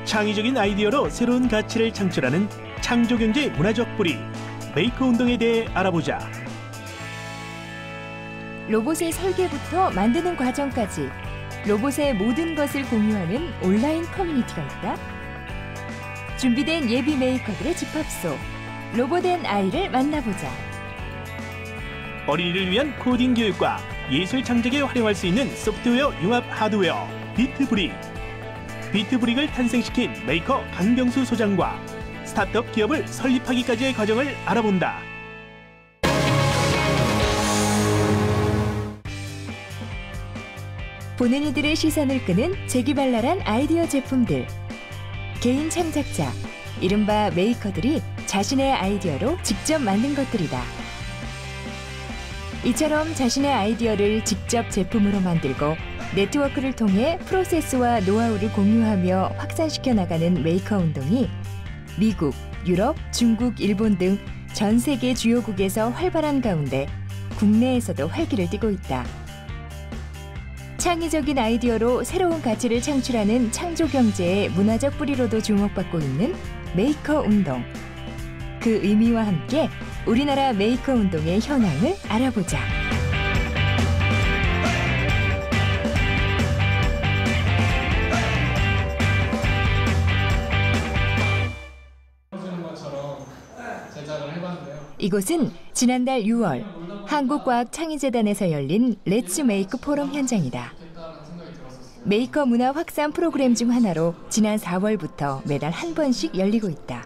창의적인 아이디어로 새로운 가치를 창출하는 창조경제 문화적 뿌리 메이커 운동에 대해 알아보자. 로봇의 설계부터 만드는 과정까지 로봇의 모든 것을 공유하는 온라인 커뮤니티가 있다. 준비된 예비 메이커들의 집합소 로봇 앤 아이를 만나보자. 어린이를 위한 코딩 교육과 예술 창작에 활용할 수 있는 소프트웨어 융합 하드웨어 비트브릭. 비트브릭을 탄생시킨 메이커 강병수 소장과 스타트업 기업을 설립하기까지의 과정을 알아본다. 보는 이들의 시선을 끄는 재기발랄한 아이디어 제품들. 개인 창작자, 이른바 메이커들이 자신의 아이디어로 직접 만든 것들이다. 이처럼 자신의 아이디어를 직접 제품으로 만들고 네트워크를 통해 프로세스와 노하우를 공유하며 확산시켜 나가는 메이커 운동이 미국, 유럽, 중국, 일본 등 전 세계 주요국에서 활발한 가운데 국내에서도 활기를 띠고 있다. 창의적인 아이디어로 새로운 가치를 창출하는 창조 경제의 문화적 뿌리로도 주목받고 있는 메이커 운동. 그 의미와 함께 우리나라 메이커 운동의 현황을 알아보자. 이곳은 지난달 6월 한국과학창의재단에서 열린 렛츠 메이크 포럼 현장이다. 메이커 문화 확산 프로그램 중 하나로 지난 4월부터 매달 한 번씩 열리고 있다.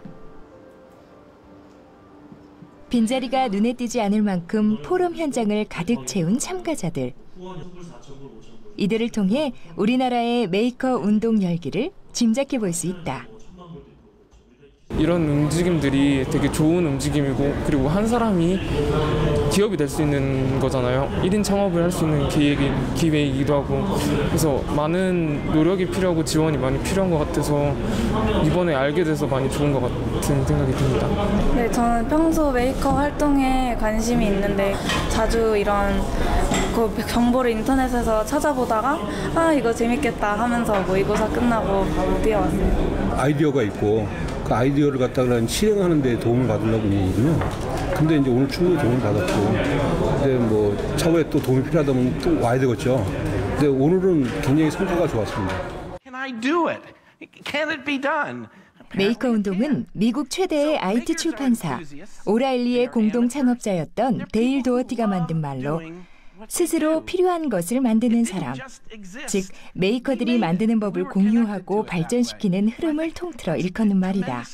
빈자리가 눈에 띄지 않을 만큼 포럼 현장을 가득 채운 참가자들. 이들을 통해 우리나라의 메이커 운동 열기를 짐작해 볼 수 있다. 이런 움직임들이 되게 좋은 움직임이고, 그리고 한 사람이 기업이 될 수 있는 거잖아요. 1인 창업을 할 수 있는 기회이기도 하고, 그래서 많은 노력이 필요하고 지원이 많이 필요한 것 같아서 이번에 알게 돼서 많이 좋은 것 같은 생각이 듭니다. 네, 저는 평소 메이커 활동에 관심이 있는데 자주 이런 정보를 인터넷에서 찾아보다가 이거 재밌겠다 하면서 모의고사 끝나고 바로 뛰어왔어요. 아이디어가 있고 그 아이디어를 갖다가 실행하는 데 도움을 받으려고 있거든요. 근데 이제 오늘 충분히 도움을 받았고, 근데 뭐 차후에 또 도움이 필요하다면 또 와야 되겠죠. 근데 오늘은 굉장히 성과가 좋았습니다. 메이커 운동은 미국 최대의 IT 출판사 오라일리의 공동 창업자였던 데일 도어티가 만든 말로 스스로 필요한 것을 만드는 사람, 즉 메이커들이 만드는 법을 공유하고 발전시키는 흐름을 통틀어 일컫는 말이다.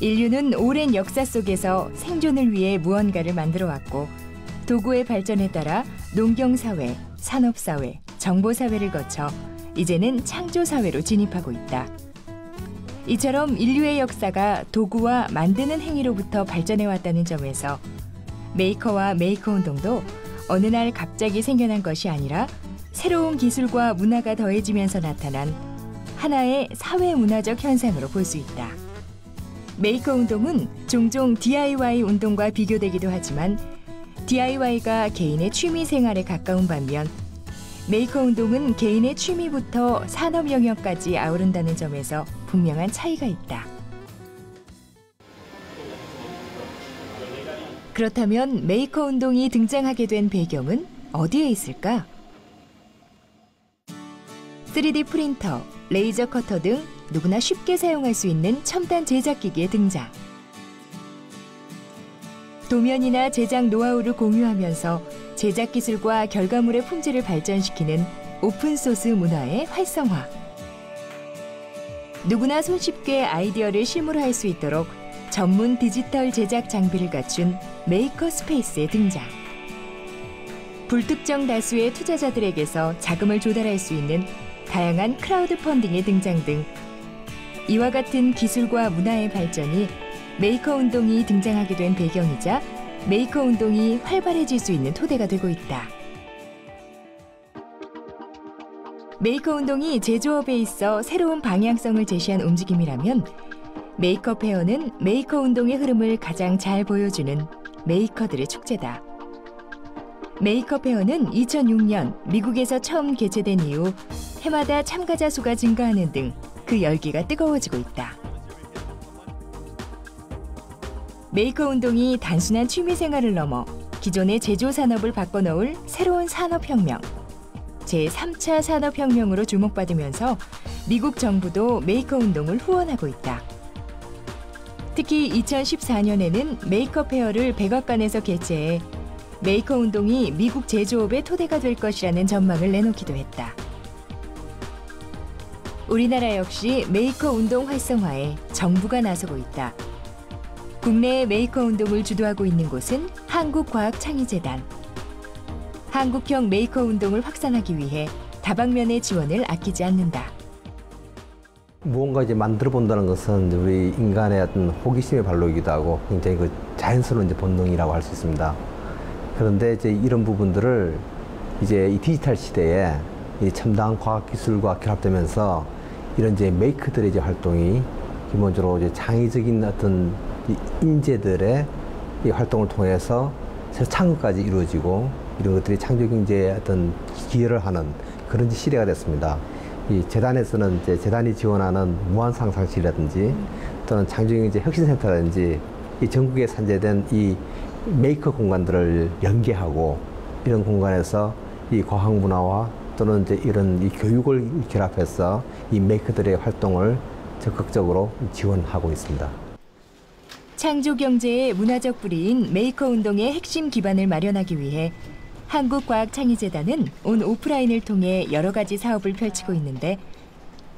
인류는 오랜 역사 속에서 생존을 위해 무언가를 만들어왔고, 도구의 발전에 따라 농경사회, 산업사회, 정보사회를 거쳐 이제는 창조사회로 진입하고 있다. 이처럼 인류의 역사가 도구와 만드는 행위로부터 발전해왔다는 점에서 메이커와 메이커 운동도 어느 날 갑자기 생겨난 것이 아니라 새로운 기술과 문화가 더해지면서 나타난 하나의 사회문화적 현상으로 볼 수 있다. 메이커 운동은 종종 DIY 운동과 비교되기도 하지만 DIY가 개인의 취미 생활에 가까운 반면 메이커 운동은 개인의 취미부터 산업 영역까지 아우른다는 점에서 분명한 차이가 있다. 그렇다면 메이커 운동이 등장하게 된 배경은 어디에 있을까? 3D 프린터, 레이저 커터 등 누구나 쉽게 사용할 수 있는 첨단 제작기기의 등장. 도면이나 제작 노하우를 공유하면서 제작 기술과 결과물의 품질을 발전시키는 오픈소스 문화의 활성화. 누구나 손쉽게 아이디어를 실물화할 수 있도록 전문 디지털 제작 장비를 갖춘 메이커 스페이스의 등장. 불특정 다수의 투자자들에게서 자금을 조달할 수 있는 다양한 크라우드 펀딩의 등장 등 이와 같은 기술과 문화의 발전이 메이커 운동이 등장하게 된 배경이자 메이커 운동이 활발해질 수 있는 토대가 되고 있다. 메이커 운동이 제조업에 있어 새로운 방향성을 제시한 움직임이라면 메이커 페어는 메이커 운동의 흐름을 가장 잘 보여주는 메이커들의 축제다. 메이크업 페어는 2006년 미국에서 처음 개최된 이후 해마다 참가자 수가 증가하는 등 그 열기가 뜨거워지고 있다. 메이커 운동이 단순한 취미생활을 넘어 기존의 제조 산업을 바꿔놓을 새로운 산업혁명, 제3차 산업혁명으로 주목받으면서 미국 정부도 메이커 운동을 후원하고 있다. 특히 2014년에는 메이크업 페어를 백악관에서 개최해 메이커 운동이 미국 제조업의 토대가 될 것이라는 전망을 내놓기도 했다. 우리나라 역시 메이커 운동 활성화에 정부가 나서고 있다. 국내의 메이커 운동을 주도하고 있는 곳은 한국과학창의재단. 한국형 메이커 운동을 확산하기 위해 다방면의 지원을 아끼지 않는다. 무언가 이제 만들어 본다는 것은 우리 인간의 어떤 호기심의 발로이기도 하고 굉장히 그 자연스러운 이제 본능이라고 할 수 있습니다. 그런데 이제 이런 부분들을 이제 이 디지털 시대에 이 첨단 과학 기술과 결합되면서 이런 이제 메이커들의 이제 활동이 기본적으로 이제 창의적인 어떤 이 인재들의 이 활동을 통해서 새로 창업까지 이루어지고 이런 것들이 창조 경제에 어떤 기여를 하는 그런 시대가 됐습니다. 이 재단에서는 이제 재단이 지원하는 무한상상실이라든지 또는 창조경제 혁신센터라든지 이 전국에 산재된 이 메이커 공간들을 연계하고 이런 공간에서 이 과학 문화와 또는 이제 이런 이 교육을 결합해서 이 메이커들의 활동을 적극적으로 지원하고 있습니다. 창조 경제의 문화적 뿌리인 메이커 운동의 핵심 기반을 마련하기 위해 한국과학창의재단은 온 오프라인을 통해 여러 가지 사업을 펼치고 있는데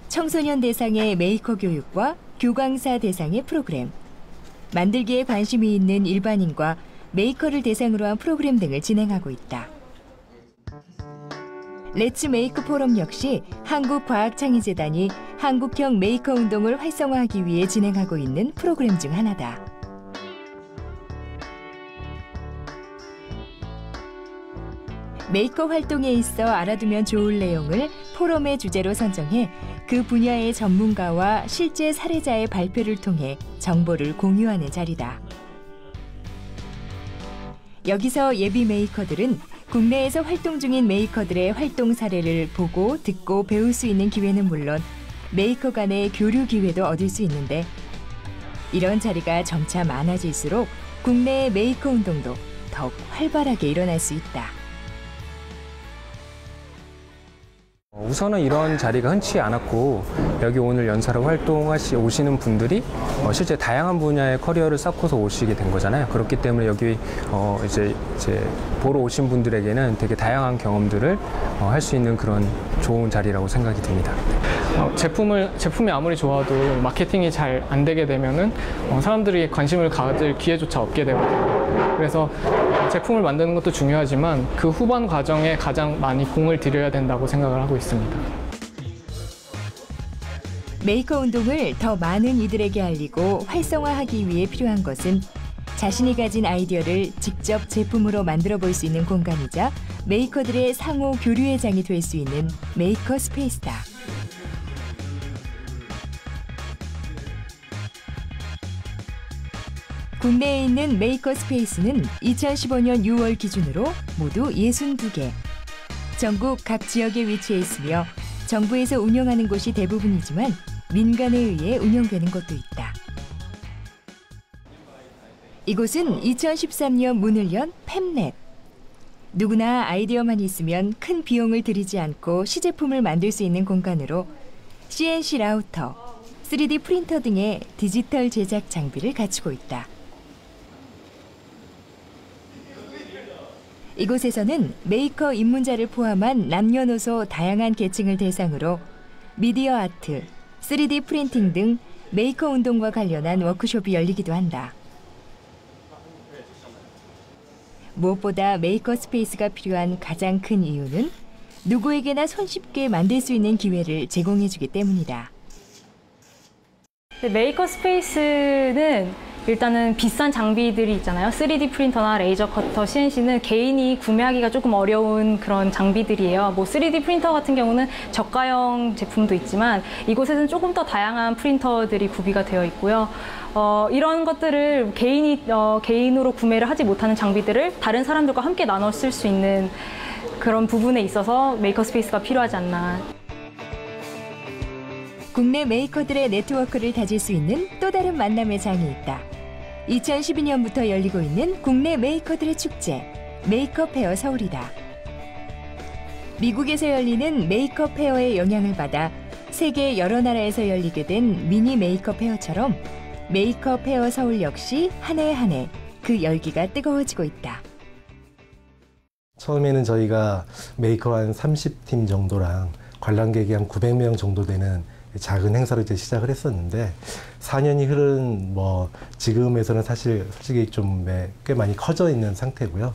청소년 대상의 메이커 교육과 교광사 대상의 프로그램, 만들기에 관심이 있는 일반인과 메이커를 대상으로 한 프로그램 등을 진행하고 있다. 렛츠 메이크 포럼 역시 한국과학창의재단이 한국형 메이커 운동을 활성화하기 위해 진행하고 있는 프로그램 중 하나다. 메이커 활동에 있어 알아두면 좋을 내용을 포럼의 주제로 선정해 그 분야의 전문가와 실제 사례자의 발표를 통해 정보를 공유하는 자리다. 여기서 예비 메이커들은 국내에서 활동 중인 메이커들의 활동 사례를 보고 듣고 배울 수 있는 기회는 물론 메이커 간의 교류 기회도 얻을 수 있는데 이런 자리가 점차 많아질수록 국내의 메이커 운동도 더욱 활발하게 일어날 수 있다. 우선은 이런 자리가 흔치 않았고 여기 오늘 연사로 오시는 분들이 실제 다양한 분야의 커리어를 쌓고서 오시게 된 거잖아요. 그렇기 때문에 여기 이제 보러 오신 분들에게는 되게 다양한 경험들을 할 수 있는 그런 좋은 자리라고 생각이 듭니다. 제품이 아무리 좋아도 마케팅이 잘 안 되게 되면은 사람들이 관심을 가질 기회조차 없게 되거든요. 그래서 제품을 만드는 것도 중요하지만 그 후반 과정에 가장 많이 공을 들여야 된다고 생각을 하고 있습니다. 메이커 운동을 더 많은 이들에게 알리고 활성화하기 위해 필요한 것은 자신이 가진 아이디어를 직접 제품으로 만들어 볼 수 있는 공간이자 메이커들의 상호 교류의 장이 될 수 있는 메이커 스페이스다. 국내에 있는 메이커 스페이스는 2015년 6월 기준으로 모두 62개. 전국 각 지역에 위치해 있으며 정부에서 운영하는 곳이 대부분이지만 민간에 의해 운영되는 곳도 있다. 이곳은 2013년 문을 연 팹랩. 누구나 아이디어만 있으면 큰 비용을 들이지 않고 시제품을 만들 수 있는 공간으로 CNC 라우터, 3D 프린터 등의 디지털 제작 장비를 갖추고 있다. 이곳에서는 메이커 입문자를 포함한 남녀노소 다양한 계층을 대상으로 미디어 아트, 3D 프린팅 등 메이커 운동과 관련한 워크숍이 열리기도 한다. 무엇보다 메이커 스페이스가 필요한 가장 큰 이유는 누구에게나 손쉽게 만들 수 있는 기회를 제공해주기 때문이다. 메이커 스페이스는 일단은 비싼 장비들이 있잖아요. 3D 프린터나 레이저 커터, CNC는 개인이 구매하기가 조금 어려운 그런 장비들이에요. 뭐 3D 프린터 같은 경우는 저가형 제품도 있지만 이곳에서는 조금 더 다양한 프린터들이 구비가 되어 있고요. 이런 것들을 개인으로 구매를 하지 못하는 장비들을 다른 사람들과 함께 나눠 쓸 수 있는 그런 부분에 있어서 메이커 스페이스가 필요하지 않나. 국내 메이커들의 네트워크를 다질 수 있는 또 다른 만남의 장이 있다. 2012년부터 열리고 있는 국내 메이커들의 축제, 메이커 페어 서울이다. 미국에서 열리는 메이커 페어의 영향을 받아 세계 여러 나라에서 열리게 된 미니 메이커 페어처럼 메이커 페어 서울 역시 한 해 한 해 그 열기가 뜨거워지고 있다. 처음에는 저희가 메이커 한 30팀 정도랑 관람객이 한 900명 정도 되는 작은 행사로 이제 시작을 했었는데 4년이 흐른 지금에서는 솔직히 좀 꽤 많이 커져 있는 상태고요.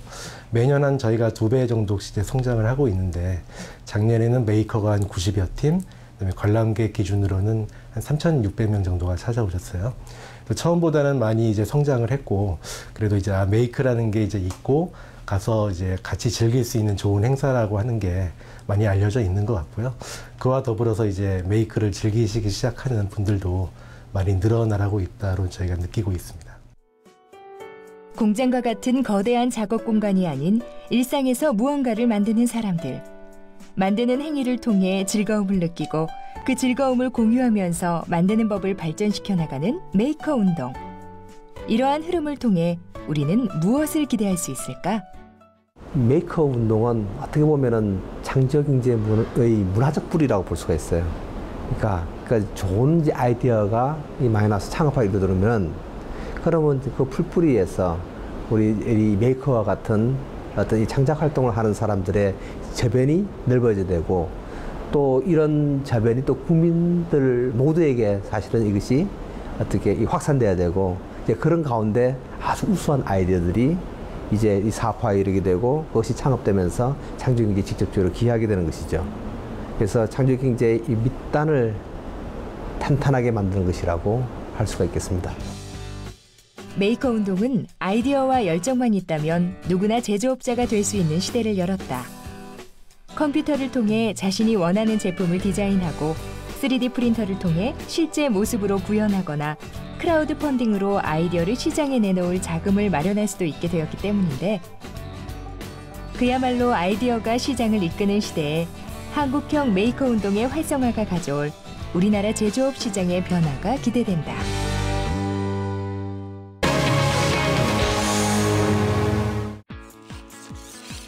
매년 한 저희가 2배 정도씩 이제 성장을 하고 있는데 작년에는 메이커가 한 90여 팀, 그다음에 관람객 기준으로는 한 3,600명 정도가 찾아오셨어요. 처음보다는 많이 이제 성장을 했고 그래도 이제 메이크라는 게 이제 있고 가서 이제 같이 즐길 수 있는 좋은 행사라고 하는 게 많이 알려져 있는 것 같고요. 그와 더불어서 이제 메이크를 즐기시기 시작하는 분들도 많이 늘어나고 있다로 저희가 느끼고 있습니다. 공장과 같은 거대한 작업 공간이 아닌 일상에서 무언가를 만드는 사람들. 만드는 행위를 통해 즐거움을 느끼고 그 즐거움을 공유하면서 만드는 법을 발전시켜 나가는 메이커 운동. 이러한 흐름을 통해 우리는 무엇을 기대할 수 있을까? 메이커 운동은 어떻게 보면은 창조경제의 문화적 뿌리라고 볼 수가 있어요. 그러니까 좋은 아이디어가 많이 나와서 창업하게 되면 그러면 그 풀뿌리에서 우리 이 메이커와 같은 어떤 이 창작 활동을 하는 사람들의 저변이 넓어져야 되고 또 이런 저변이 또 국민들 모두에게 사실은 이것이 어떻게 확산돼야 되고 이제 그런 가운데 아주 우수한 아이디어들이 이제 이 사업화에 이르게 되고 그것이 창업되면서 창조경제에 직접적으로 기여하게 되는 것이죠. 그래서 창조경제의 이 밑단을 탄탄하게 만드는 것이라고 할 수가 있겠습니다. 메이커 운동은 아이디어와 열정만 있다면 누구나 제조업자가 될 수 있는 시대를 열었다. 컴퓨터를 통해 자신이 원하는 제품을 디자인하고 3D 프린터를 통해 실제 모습으로 구현하거나 크라우드 펀딩으로 아이디어를 시장에 내놓을 자금을 마련할 수도 있게 되었기 때문인데 그야말로 아이디어가 시장을 이끄는 시대에 한국형 메이커 운동의 활성화가 가져올 우리나라 제조업 시장의 변화가 기대된다.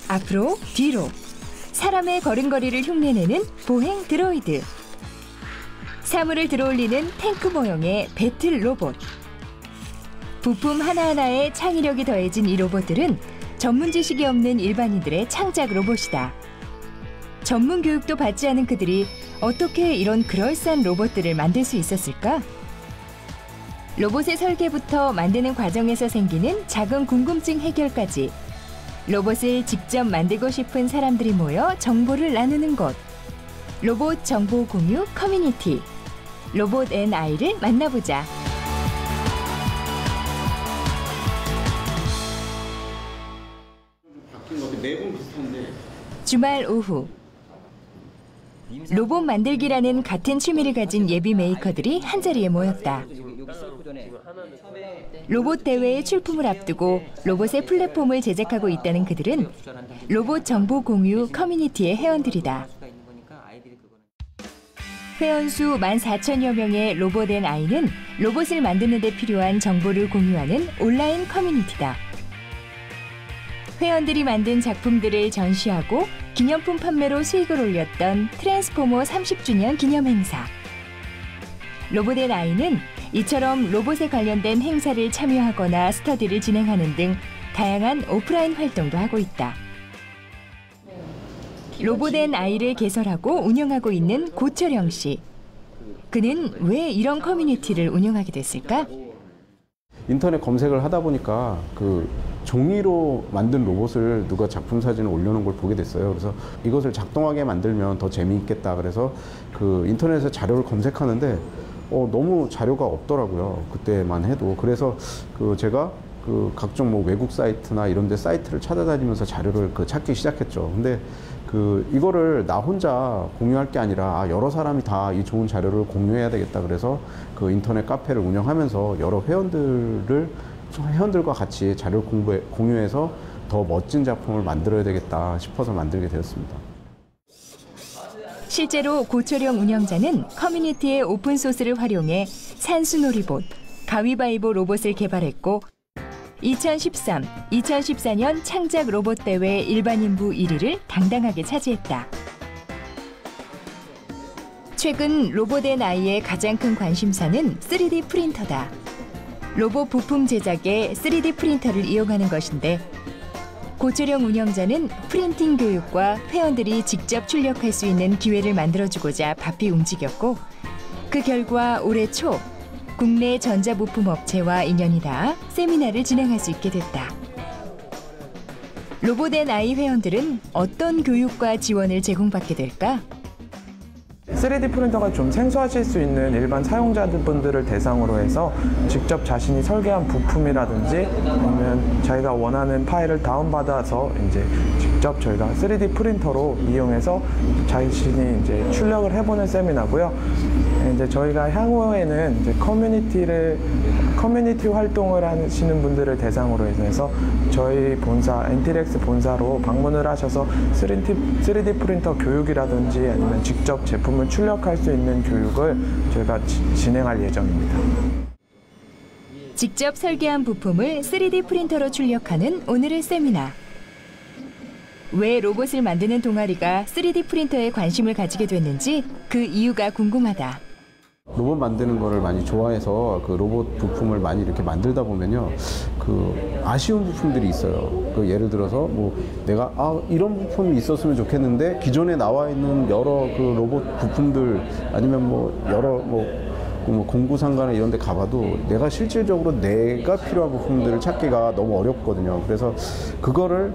앞으로 뒤로 사람의 걸음걸이를 흉내내는 보행 드로이드. 사물을 들어올리는 탱크 모형의 배틀 로봇. 부품 하나하나에 창의력이 더해진 이 로봇들은 전문 지식이 없는 일반인들의 창작 로봇이다. 전문 교육도 받지 않은 그들이 어떻게 이런 그럴싸한 로봇들을 만들 수 있었을까? 로봇의 설계부터 만드는 과정에서 생기는 작은 궁금증 해결까지 로봇을 직접 만들고 싶은 사람들이 모여 정보를 나누는 곳. 로봇 정보 공유 커뮤니티. 로봇 앤 아이를 만나보자. 주말 오후. 로봇 만들기라는 같은 취미를 가진 예비 메이커들이 한자리에 모였다. 로봇 대회의 출품을 앞두고 로봇의 플랫폼을 제작하고 있다는 그들은 로봇 정보 공유 커뮤니티의 회원들이다. 회원수 14,000여 명의 로봇 앤 아이는 로봇을 만드는 데 필요한 정보를 공유하는 온라인 커뮤니티다. 회원들이 만든 작품들을 전시하고 기념품 판매로 수익을 올렸던 트랜스포머 30주년 기념 행사. 로봇 앤 아이는 이처럼 로봇에 관련된 행사를 참여하거나 스터디를 진행하는 등 다양한 오프라인 활동도 하고 있다. 로봇 앤 아이를 개설하고 운영하고 있는 고철영 씨. 그는 왜 이런 커뮤니티를 운영하게 됐을까? 인터넷 검색을 하다 보니까 그 종이로 만든 로봇을 누가 작품 사진을 올려놓은 걸 보게 됐어요. 그래서 이것을 작동하게 만들면 더 재미있겠다. 그래서 그 인터넷에 자료를 검색하는데 너무 자료가 없더라고요. 그때만 해도. 그래서 제가 각종 뭐 외국 사이트나 이런 데 사이트를 찾아다니면서 자료를 찾기 시작했죠. 근데 이거를 나 혼자 공유할 게 아니라 여러 사람이 다 이 좋은 자료를 공유해야 되겠다. 그래서 인터넷 카페를 운영하면서 여러 회원들과 같이 자료를 공유해서 더 멋진 작품을 만들어야 되겠다 싶어서 만들게 되었습니다. 실제로 고초령 운영자는 커뮤니티의 오픈소스를 활용해 산수놀이봇, 가위바위보 로봇을 개발했고 2013, 2014년 창작 로봇 대회 일반인부 1위를 당당하게 차지했다. 최근 로봇 앤 아이의 가장 큰 관심사는 3D 프린터다. 로봇 부품 제작에 3D 프린터를 이용하는 것인데 고초령 운영자는 프린팅 교육과 회원들이 직접 출력할 수 있는 기회를 만들어주고자 바삐 움직였고 그 결과 올해 초 국내 전자부품 업체와 인연이 닿아 세미나를 진행할 수 있게 됐다. 로봇 앤 아이 회원들은 어떤 교육과 지원을 제공받게 될까? 3D 프린터가 좀 생소하실 수 있는 일반 사용자분들을 대상으로 해서 직접 자신이 설계한 부품이라든지 아니면 자기가 원하는 파일을 다운받아서 이제 직접 저희가 3D 프린터로 이용해서 자신이 이제 출력을 해보는 세미나고요. 이제 저희가 향후에는 이제 커뮤니티 활동을 하시는 분들을 대상으로 해서 저희 본사 엔티렉스 본사로 방문을 하셔서 3D 프린터 교육이라든지 아니면 직접 제품을 출력할 수 있는 교육을 저희가 진행할 예정입니다. 직접 설계한 부품을 3D 프린터로 출력하는 오늘의 세미나. 왜 로봇을 만드는 동아리가 3D 프린터에 관심을 가지게 됐는지 그 이유가 궁금하다. 로봇 만드는 거를 많이 좋아해서 로봇 부품을 많이 이렇게 만들다 보면요, 아쉬운 부품들이 있어요. 예를 들어서 내가 이런 부품이 있었으면 좋겠는데 기존에 나와 있는 여러 로봇 부품들 아니면 여러 공구상가나 이런 데 가봐도 내가 실질적으로 내가 필요한 부품들을 찾기가 너무 어렵거든요. 그래서 그거를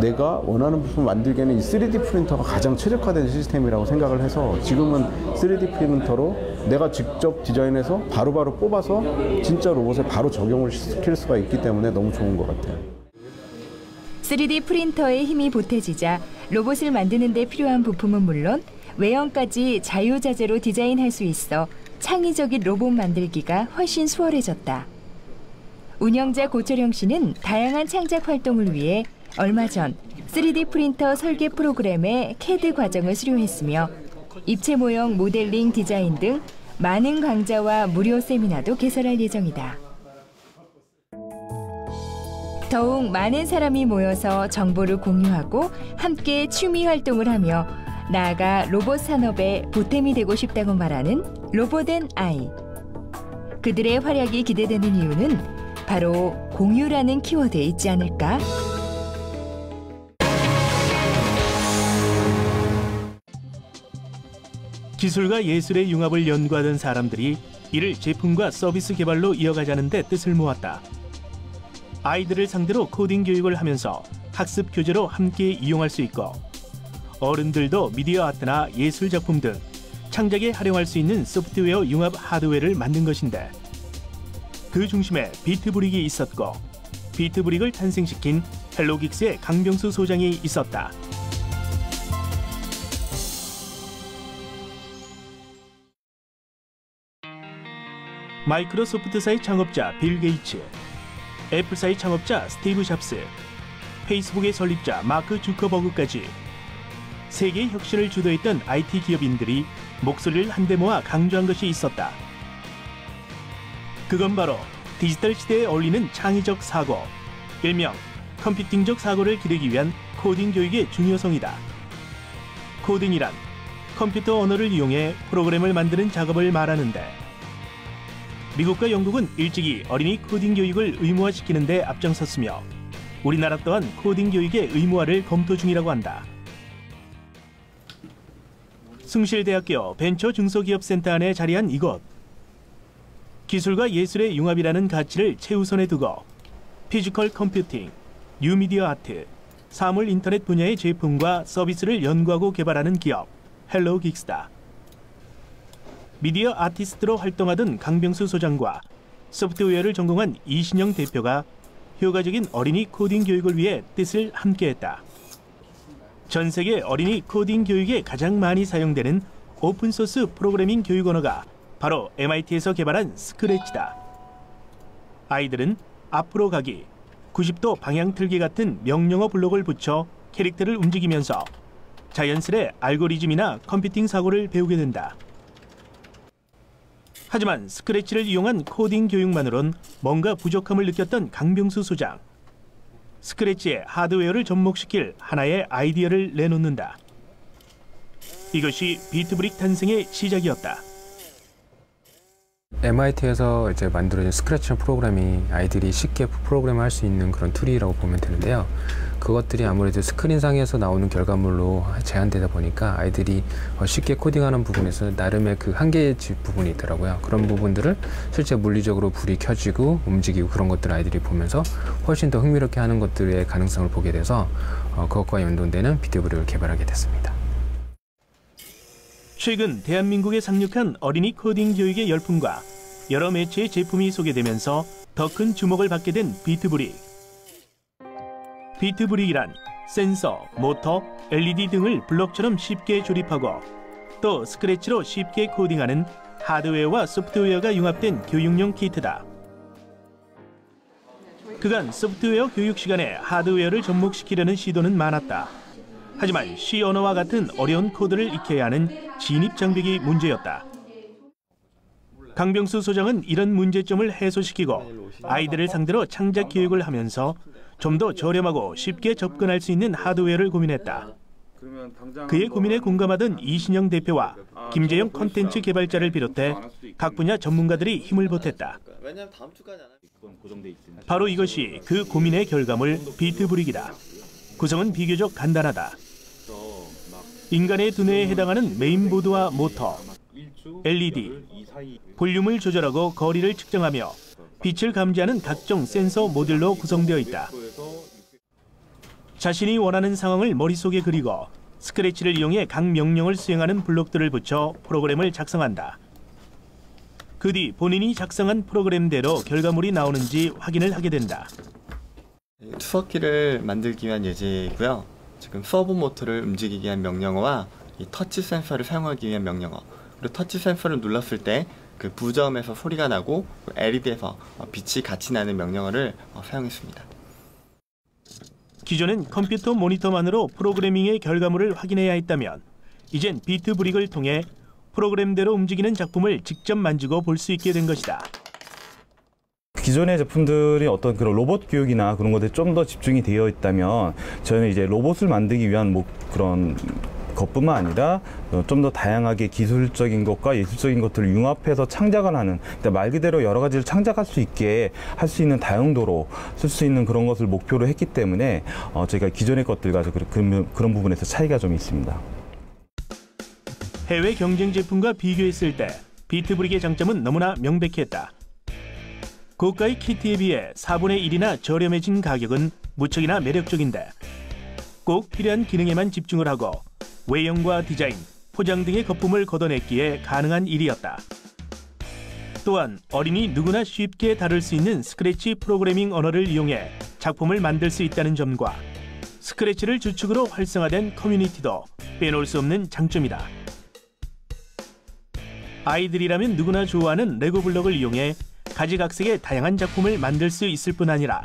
내가 원하는 부품 만들기에는 이 3D 프린터가 가장 최적화된 시스템이라고 생각을 해서 지금은 3D 프린터로 내가 직접 디자인해서 바로바로 뽑아서 진짜 로봇에 바로 적용을 시킬 수가 있기 때문에 너무 좋은 것 같아요. 3D 프린터의 힘이 보태지자 로봇을 만드는 데 필요한 부품은 물론 외형까지 자유자재로 디자인할 수 있어 창의적인 로봇 만들기가 훨씬 수월해졌다. 운영자 고초령 씨는 다양한 창작 활동을 위해 얼마 전 3D 프린터 설계 프로그램의 CAD 과정을 수료했으며 입체 모형 모델링 디자인 등 많은 강좌와 무료 세미나도 개설할 예정이다. 더욱 많은 사람이 모여서 정보를 공유하고 함께 취미 활동을 하며 나아가 로봇 산업의 보탬이 되고 싶다고 말하는 로봇 앤 아이. 그들의 활약이 기대되는 이유는 바로 공유라는 키워드에 있지 않을까? 기술과 예술의 융합을 연구하던 사람들이 이를 제품과 서비스 개발로 이어가자는 데 뜻을 모았다. 아이들을 상대로 코딩 교육을 하면서 학습 교재로 함께 이용할 수 있고 어른들도 미디어 아트나 예술 작품 등 창작에 활용할 수 있는 소프트웨어 융합 하드웨어를 만든 것인데 그 중심에 비트브릭이 있었고 비트브릭을 탄생시킨 헬로긱스의 강병수 소장이 있었다. 마이크로소프트사의 창업자 빌 게이츠, 애플사의 창업자 스티브 잡스, 페이스북의 설립자 마크 주커버그까지 세계의 혁신을 주도했던 IT 기업인들이 목소리를 한데 모아 강조한 것이 있었다. 그건 바로 디지털 시대에 어울리는 창의적 사고, 일명 컴퓨팅적 사고를 기르기 위한 코딩 교육의 중요성이다. 코딩이란 컴퓨터 언어를 이용해 프로그램을 만드는 작업을 말하는데 미국과 영국은 일찍이 어린이 코딩 교육을 의무화시키는 데 앞장섰으며 우리나라 또한 코딩 교육의 의무화를 검토 중이라고 한다. 숭실대학교 벤처중소기업센터 안에 자리한 이곳. 기술과 예술의 융합이라는 가치를 최우선에 두고 피지컬 컴퓨팅, 뉴미디어 아트, 사물 인터넷 분야의 제품과 서비스를 연구하고 개발하는 기업 헬로긱스다. 미디어 아티스트로 활동하던 강병수 소장과 소프트웨어를 전공한 이신영 대표가 효과적인 어린이 코딩 교육을 위해 뜻을 함께했다. 전 세계 어린이 코딩 교육에 가장 많이 사용되는 오픈소스 프로그래밍 교육 언어가 바로 MIT에서 개발한 스크래치다. 아이들은 앞으로 가기, 90도 방향 틀기 같은 명령어 블록을 붙여 캐릭터를 움직이면서 자연스레 알고리즘이나 컴퓨팅 사고를 배우게 된다. 하지만 스크래치를 이용한 코딩 교육만으론 뭔가 부족함을 느꼈던 강병수 소장. 스크래치에 하드웨어를 접목시킬 하나의 아이디어를 내놓는다. 이것이 비트브릭 탄생의 시작이었다. MIT에서 이제 만들어진 스크래치 프로그램이 아이들이 쉽게 프로그램을 할 수 있는 그런 툴이라고 보면 되는데요. 그것들이 아무래도 스크린상에서 나오는 결과물로 제한되다 보니까 아이들이 쉽게 코딩하는 부분에서 나름의 그 한계의 부분이 있더라고요. 그런 부분들을 실제 물리적으로 불이 켜지고 움직이고 그런 것들을 아이들이 보면서 훨씬 더 흥미롭게 하는 것들의 가능성을 보게 돼서 그것과 연동되는 비트브릭을 개발하게 됐습니다. 최근 대한민국에 상륙한 어린이 코딩 교육의 열풍과 여러 매체의 제품이 소개되면서 더 큰 주목을 받게 된 비트브릭. 비트브릭이란 센서, 모터, LED 등을 블록처럼 쉽게 조립하고 또 스크래치로 쉽게 코딩하는 하드웨어와 소프트웨어가 융합된 교육용 키트다. 그간 소프트웨어 교육 시간에 하드웨어를 접목시키려는 시도는 많았다. 하지만 C 언어와 같은 어려운 코드를 익혀야 하는 진입 장벽이 문제였다. 강병수 소장은 이런 문제점을 해소시키고 아이들을 상대로 창작 교육을 하면서 좀 더 저렴하고 쉽게 접근할 수 있는 하드웨어를 고민했다. 그의 고민에 공감하던 이신영 대표와 김재영 컨텐츠 개발자를 비롯해 각 분야 전문가들이 힘을 보탰다. 바로 이것이 그 고민의 결과물 비트브릭이다. 구성은 비교적 간단하다. 인간의 두뇌에 해당하는 메인보드와 모터, LED, 볼륨을 조절하고 거리를 측정하며 빛을 감지하는 각종 센서 모듈로 구성되어 있다. 자신이 원하는 상황을 머릿속에 그리고 스크래치를 이용해 각 명령을 수행하는 블록들을 붙여 프로그램을 작성한다. 그 뒤 본인이 작성한 프로그램대로 결과물이 나오는지 확인을 하게 된다. 투석기를 만들기 위한 예제이고요. 지금 서버 모터를 움직이기 위한 명령어와 이 터치 센서를 사용하기 위한 명령어, 그리고 터치 센서를 눌렀을 때 그 부저음에서 소리가 나고 LED에서 빛이 같이 나는 명령어를 사용했습니다. 기존엔 컴퓨터 모니터만으로 프로그래밍의 결과물을 확인해야 했다면 이젠 비트브릭을 통해 프로그램대로 움직이는 작품을 직접 만지고 볼 수 있게 된 것이다. 기존의 제품들이 어떤 그런 로봇 교육이나 그런 것에 좀 더 집중이 되어 있다면 저희는 이제 로봇을 만들기 위한 그런 것뿐만 아니라 좀 더 다양하게 기술적인 것과 예술적인 것들을 융합해서 창작을 하는, 말 그대로 여러 가지를 창작할 수 있게 할 수 있는 다용도로 쓸 수 있는 그런 것을 목표로 했기 때문에 저희가 기존의 것들과 그런 부분에서 차이가 좀 있습니다. 해외 경쟁 제품과 비교했을 때 비트브릭의 장점은 너무나 명백했다. 고가의 키트에 비해 4분의 1이나 저렴해진 가격은 무척이나 매력적인데 꼭 필요한 기능에만 집중을 하고 외형과 디자인, 포장 등의 거품을 걷어냈기에 가능한 일이었다. 또한 어린이 누구나 쉽게 다룰 수 있는 스크래치 프로그래밍 언어를 이용해 작품을 만들 수 있다는 점과 스크래치를 주축으로 활성화된 커뮤니티도 빼놓을 수 없는 장점이다. 아이들이라면 누구나 좋아하는 레고 블록을 이용해 가지각색의 다양한 작품을 만들 수 있을 뿐 아니라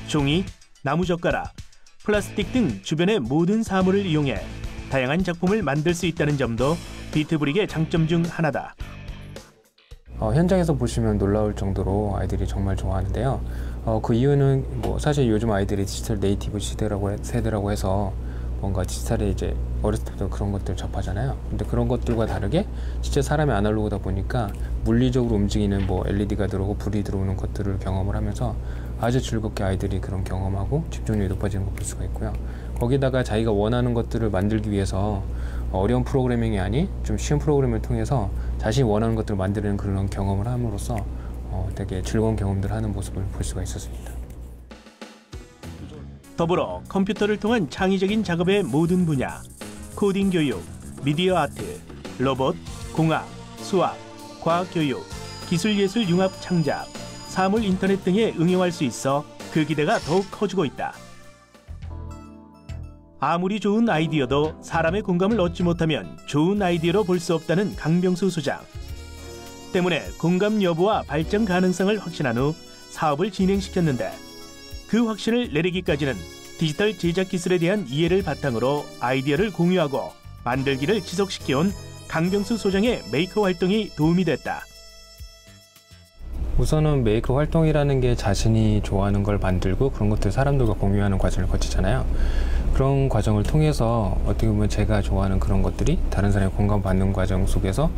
종이, 나무젓가락, 플라스틱 등 주변의 모든 사물을 이용해 다양한 작품을 만들 수 있다는 점도 비트브릭의 장점 중 하나다. 현장에서 보시면 놀라울 정도로 아이들이 정말 좋아하는데요. 그 이유는 사실 요즘 아이들이 디지털 네이티브 세대라고 해서 뭔가 디지털에 이제 어렸을 때부터 그런 것들 접하잖아요. 근데 그런 것들과 다르게 진짜 사람이 아날로그다 보니까 물리적으로 움직이는 LED가 들어오고 불이 들어오는 것들을 경험을 하면서 아주 즐겁게 아이들이 그런 경험하고 집중력이 높아지는 걸 볼 수가 있고요. 거기다가 자기가 원하는 것들을 만들기 위해서 어려운 프로그래밍이 아닌 좀 쉬운 프로그램을 통해서 자신이 원하는 것들을 만드는 그런 경험을 함으로써 되게 즐거운 경험들을 하는 모습을 볼 수가 있었습니다. 더불어 컴퓨터를 통한 창의적인 작업의 모든 분야, 코딩 교육, 미디어 아트, 로봇, 공학, 수학, 과학교육, 기술예술 융합 창작, 사물 인터넷 등에 응용할 수 있어 그 기대가 더욱 커지고 있다. 아무리 좋은 아이디어도 사람의 공감을 얻지 못하면 좋은 아이디어로 볼 수 없다는 강병수 소장. 때문에 공감 여부와 발전 가능성을 확신한 후 사업을 진행시켰는데 그 확신을 내리기까지는 디지털 제작 기술에 대한 이해를 바탕으로 아이디어를 공유하고 만들기를 지속시켜온 강병수 소장의 메이커 활동이 도움이 됐다. 우선은 메이커 활동이라는 게 자신이 좋아하는 걸 만들고 그런 것들 사람들과 공유하는 과정을 거치잖아요. 그런 과정을 통해서 어떻게 보면 제가 좋아하는 그런 것들이 다른 사람이 공감받는 과정 속에서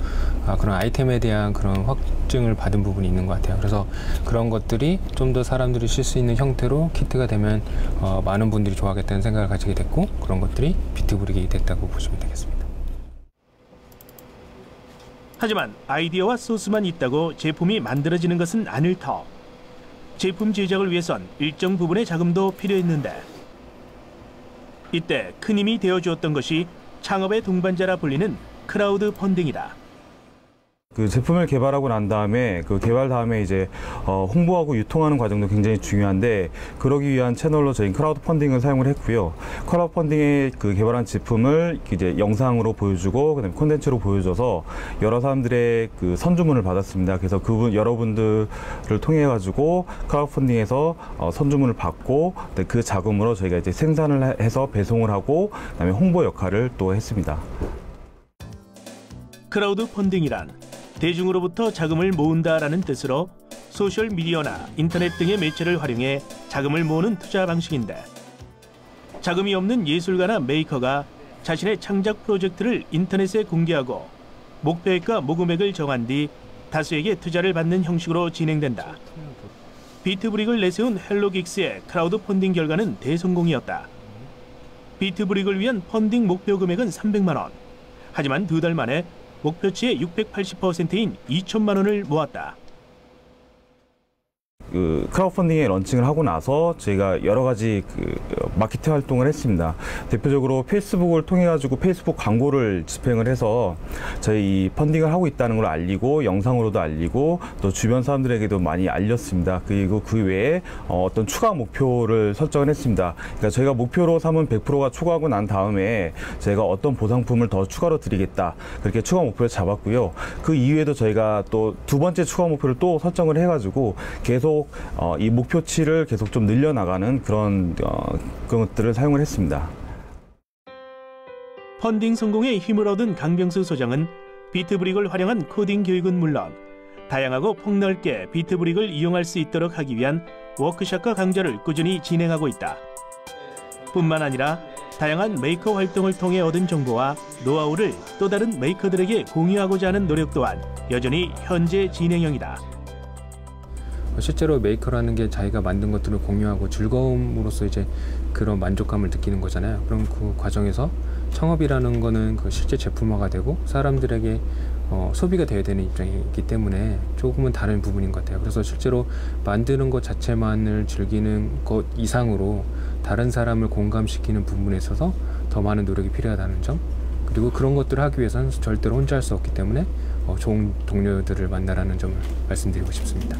그런 아이템에 대한 그런 확증을 받은 부분이 있는 것 같아요. 그래서 그런 것들이 좀 더 사람들이 쓸 수 있는 형태로 키트가 되면 많은 분들이 좋아하겠다는 생각을 가지게 됐고 그런 것들이 비트브릭이 됐다고 보시면 되겠습니다. 하지만 아이디어와 소스만 있다고 제품이 만들어지는 것은 아닐 터. 제품 제작을 위해선 일정 부분의 자금도 필요했는데 이때 큰 힘이 되어주었던 것이 창업의 동반자라 불리는 크라우드 펀딩이다. 그 제품을 개발하고 난 다음에 그 개발 다음에 이제 홍보하고 유통하는 과정도 굉장히 중요한데 그러기 위한 채널로 저희 크라우드 펀딩을 사용을 했고요. 크라우드 펀딩에 그 개발한 제품을 이제 영상으로 보여주고 그다음에 콘텐츠로 보여줘서 여러 사람들의 그 선주문을 받았습니다. 그래서 여러분들을 통해 가지고 크라우드 펀딩에서 선주문을 받고 그 자금으로 저희가 이제 생산을 해서 배송을 하고 그다음에 홍보 역할을 또 했습니다. 크라우드 펀딩이란 대중으로부터 자금을 모은다라는 뜻으로 소셜미디어나 인터넷 등의 매체를 활용해 자금을 모으는 투자 방식인데 자금이 없는 예술가나 메이커가 자신의 창작 프로젝트를 인터넷에 공개하고 목표액과 모금액을 정한 뒤 다수에게 투자를 받는 형식으로 진행된다. 비트브릭을 내세운 헬로긱스의 크라우드 펀딩 결과는 대성공이었다. 비트브릭을 위한 펀딩 목표 금액은 300만 원. 하지만 2달 만에 목표치의 680%인 2천만 원을 모았다. 그 크라우드 펀딩에 런칭을 하고 나서 저희가 여러 가지 그 마케팅 활동을 했습니다. 대표적으로 페이스북을 통해 가지고 페이스북 광고를 집행을 해서 저희 이 펀딩을 하고 있다는 걸 알리고 영상으로도 알리고 또 주변 사람들에게도 많이 알렸습니다. 그리고 그 외에 어떤 추가 목표를 설정을 했습니다. 그러니까 저희가 목표로 삼은 100%가 초과하고 난 다음에 저희가 어떤 보상품을 더 추가로 드리겠다 그렇게 추가 목표를 잡았고요. 그 이후에도 저희가 또 두 번째 추가 목표를 또 설정을 해가지고 계속 이 목표치를 계속 좀 늘려나가는 그런 것들을 사용을 했습니다. 펀딩 성공에 힘을 얻은 강병수 소장은 비트브릭을 활용한 코딩 교육은 물론 다양하고 폭넓게 비트브릭을 이용할 수 있도록 하기 위한 워크숍과 강좌를 꾸준히 진행하고 있다. 뿐만 아니라 다양한 메이커 활동을 통해 얻은 정보와 노하우를 또 다른 메이커들에게 공유하고자 하는 노력 또한 여전히 현재 진행형이다. 실제로 메이커라는 게 자기가 만든 것들을 공유하고 즐거움으로써 이제 그런 만족감을 느끼는 거잖아요. 그럼 그 과정에서 창업이라는 거는 그 실제 제품화가 되고 사람들에게 소비가 되어야 되는 입장이기 때문에 조금은 다른 부분인 것 같아요. 그래서 실제로 만드는 것 자체만을 즐기는 것 이상으로 다른 사람을 공감시키는 부분에 있어서 더 많은 노력이 필요하다는 점, 그리고 그런 것들을 하기 위해서는 절대로 혼자 할 수 없기 때문에 좋은 동료들을 만나라는 점을 말씀드리고 싶습니다.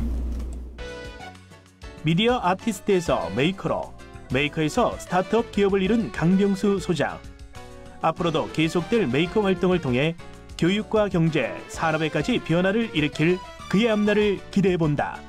미디어 아티스트에서 메이커로, 메이커에서 스타트업 기업을 이룬 강병수 소장. 앞으로도 계속될 메이커 활동을 통해 교육과 경제, 산업에까지 변화를 일으킬 그의 앞날을 기대해본다.